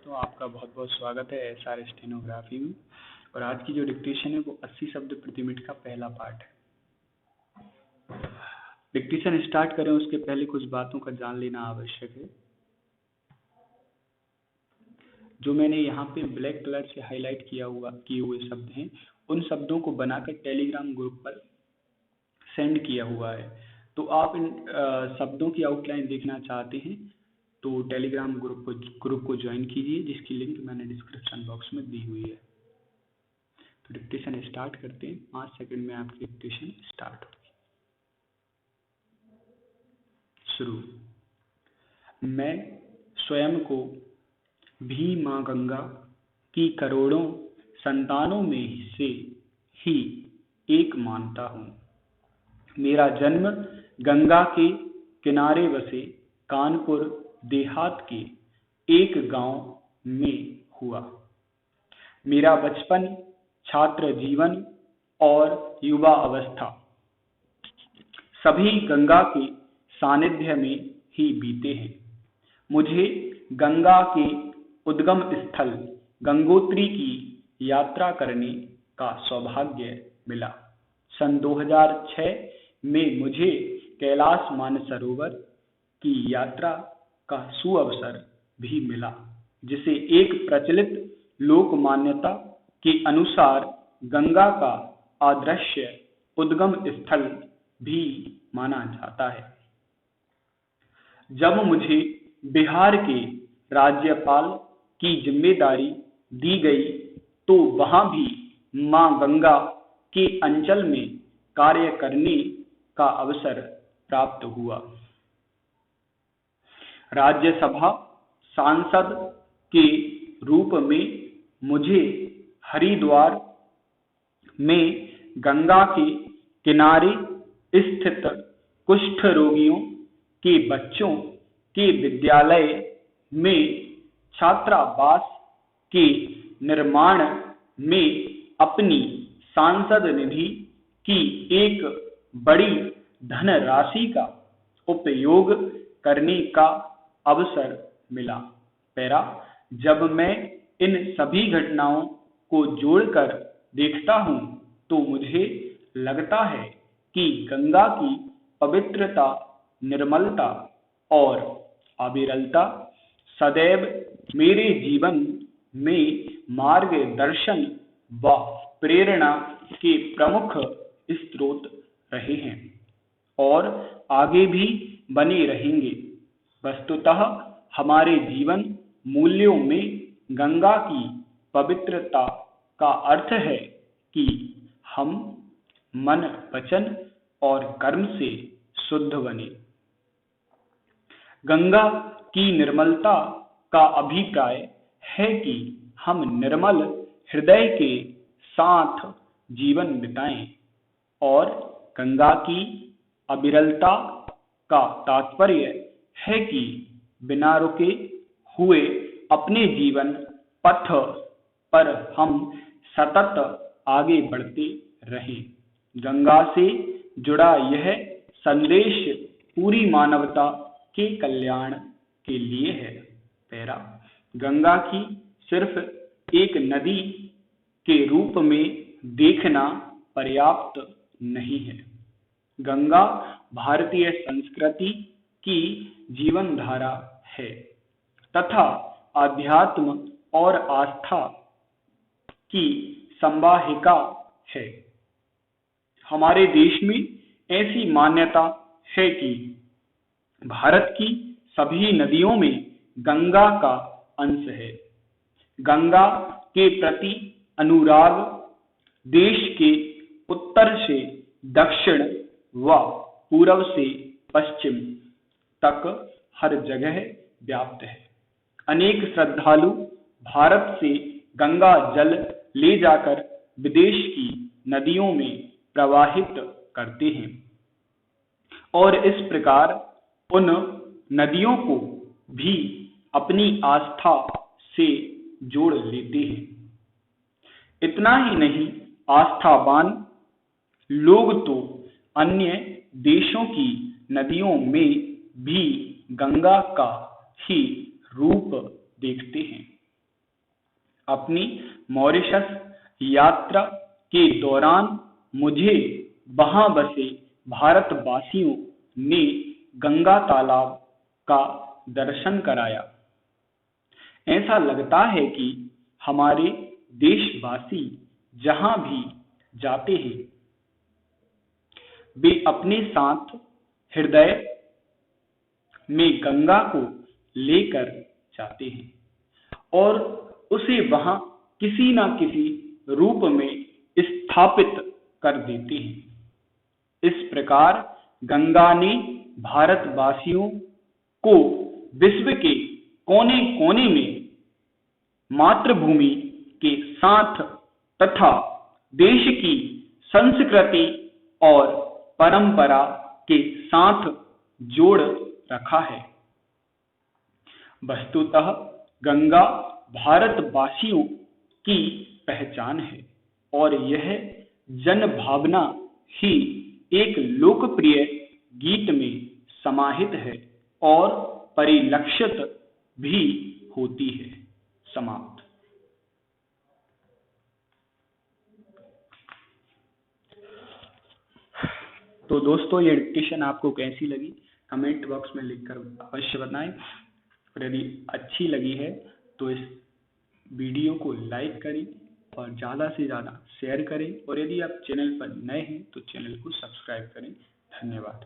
दोस्तों, आपका बहुत बहुत स्वागत है एसआर स्टेनोग्राफी में। और आज की जो डिक्टेशन है वो 80 शब्द प्रति मिनट का पहला पार्ट है। डिक्टेशन स्टार्ट करें उसके पहले कुछ बातों का जान लेना आवश्यक है। जो मैंने यहाँ पे ब्लैक कलर से हाईलाइट किए हुए शब्द हैं, उन शब्दों को बनाकर टेलीग्राम ग्रुप पर सेंड किया हुआ है। तो आप इन शब्दों की आउटलाइन देखना चाहते हैं तो टेलीग्राम ग्रुप को ज्वाइन कीजिए, जिसकी लिंक मैंने डिस्क्रिप्शन बॉक्स में दी हुई है। तो डिक्टेशन स्टार्ट करते हैं। 5 सेकंड में आपकी डिक्टेशन स्टार्ट होगी। शुरू। मैं स्वयं को भी माँ गंगा की करोड़ों संतानों में से ही एक मानता हूँ। मेरा जन्म गंगा के किनारे बसे कानपुर देहात के एक गांव में हुआ। मेरा बचपन, छात्र जीवन और युवा अवस्था सभी गंगा के सानिध्य में ही बीते हैं। मुझे गंगा के उद्गम स्थल गंगोत्री की यात्रा करने का सौभाग्य मिला। सन 2006 में मुझे कैलाश मानसरोवर की यात्रा का सुअवसर भी मिला, जिसे एक प्रचलित लोक मान्यता के अनुसार गंगा का अदृश्य उद्गम स्थल भी माना जाता है। जब मुझे बिहार के राज्यपाल की जिम्मेदारी दी गई तो वहां भी मां गंगा के अंचल में कार्य करने का अवसर प्राप्त हुआ। राज्यसभा सांसद के रूप में मुझे हरिद्वार में गंगा के किनारे स्थित कुष्ठ रोगियों के बच्चों के विद्यालय में छात्रावास के निर्माण में अपनी सांसद निधि की एक बड़ी धनराशि का उपयोग करने का अवसर मिला। पैरा। जब मैं इन सभी घटनाओं को जोड़कर देखता हूँ तो मुझे लगता है कि गंगा की पवित्रता, निर्मलता और अविरलता सदैव मेरे जीवन में मार्गदर्शन व प्रेरणा के प्रमुख स्रोत रहे हैं और आगे भी बने रहेंगे। वस्तुतः हमारे जीवन मूल्यों में गंगा की पवित्रता का अर्थ है कि हम मन, वचन और कर्म से शुद्ध बने। गंगा की निर्मलता का अभिप्राय है कि हम निर्मल हृदय के साथ जीवन बिताएं और गंगा की अविरलता का तात्पर्य है कि बिना रुके हुए अपने जीवन पथ पर हम सतत आगे बढ़ते रहें। गंगा से जुड़ा यह संदेश पूरी मानवता के कल्याण के लिए है। पैरा। गंगा की सिर्फ एक नदी के रूप में देखना पर्याप्त नहीं है। गंगा भारतीय संस्कृति की जीवन धारा है तथा आध्यात्म और आस्था की संवाहिका है। हमारे देश में ऐसी मान्यता है कि भारत की सभी नदियों में गंगा का अंश है। गंगा के प्रति अनुराग देश के उत्तर से दक्षिण व पूर्व से पश्चिम तक हर जगह व्याप्त है। अनेक श्रद्धालु भारत से गंगा जल ले जाकर विदेश की नदियों में प्रवाहित करते हैं और इस प्रकार उन नदियों को भी अपनी आस्था से जोड़ लेते हैं। इतना ही नहीं, आस्थावान लोग तो अन्य देशों की नदियों में भी गंगा का ही रूप देखते हैं। अपनी मॉरिशस यात्रा के दौरान मुझे वहां बसे भारतवासियों ने गंगा तालाब का दर्शन कराया। ऐसा लगता है कि हमारे देशवासी जहां भी जाते हैं वे अपने साथ हृदय में गंगा को लेकर जाते हैं और उसे वहां किसी न किसी रूप में स्थापित कर देते हैं। इस प्रकार गंगा ने भारतवासियों को विश्व के कोने कोने में मातृभूमि के साथ तथा देश की संस्कृति और परंपरा के साथ जोड़ रखा है। वस्तुतः गंगा भारतवासियों की पहचान है और यह जन भावना ही एक लोकप्रिय गीत में समाहित है और परिलक्षित भी होती है। समाप्त। तो दोस्तों ये डिक्टेशन आपको कैसी लगी कमेंट बॉक्स में लिखकर अवश्य बताएं और यदि अच्छी लगी है तो इस वीडियो को लाइक करें और ज़्यादा से ज़्यादा शेयर करें और यदि आप चैनल पर नए हैं तो चैनल को सब्सक्राइब करें। धन्यवाद।